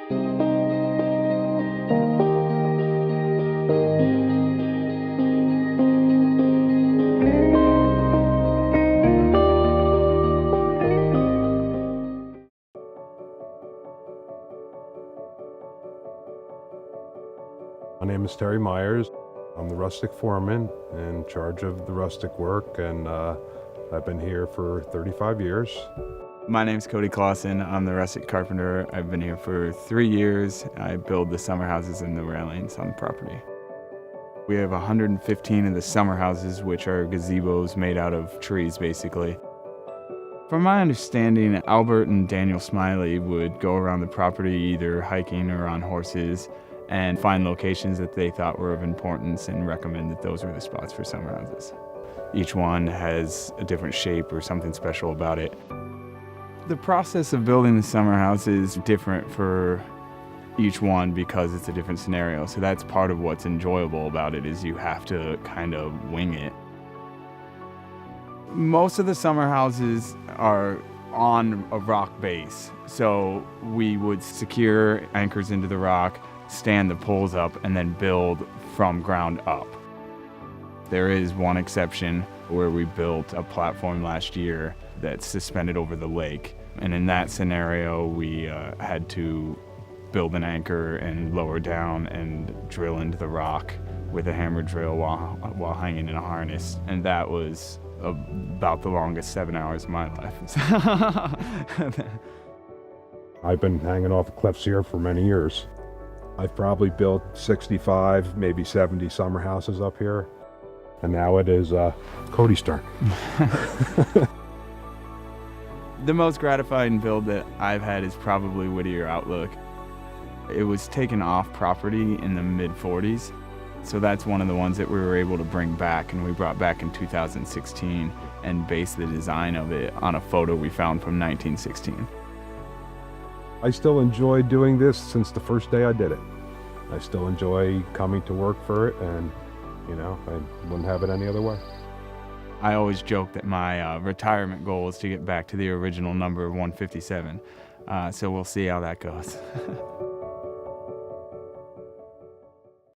My name is Meyers. I'm the rustic foreman in charge of the rustic work, and I've been here for 35 years. My name's Cody Claussen. I'm the rustic carpenter. I've been here for 3 years. I build the summer houses and the railings on the property. We have 115 of the summer houses, which are gazebos made out of trees, basically. From my understanding, Albert and Daniel Smiley would go around the property either hiking or on horses and find locations that they thought were of importance and recommend that those were the spots for summer houses. Each one has a different shape or something special about it. The process of building the summer house is different for each one because it's a different scenario. So that's part of what's enjoyable about it, is you have to kind of wing it. Most of the summer houses are on a rock base. So we would secure anchors into the rock, stand the poles up, and then build from ground up. There is one exception where we built a platform last year that's suspended over the lake. And in that scenario, we had to build an anchor and lower down and drill into the rock with a hammer drill while hanging in a harness. And that was about the longest 7 hours of my life. I've been hanging off cliffs here for many years. I've probably built 65, maybe 70 summer houses up here. And now it is Cody's turn. The most gratifying build that I've had is probably Whittier Outlook. It was taken off property in the mid-40s. So that's one of the ones that we were able to bring back, and we brought back in 2016 and based the design of it on a photo we found from 1916. I still enjoy doing this since the first day I did it. I still enjoy coming to work for it, and I wouldn't have it any other way. I always joke that my retirement goal is to get back to the original number of 157. So we'll see how that goes.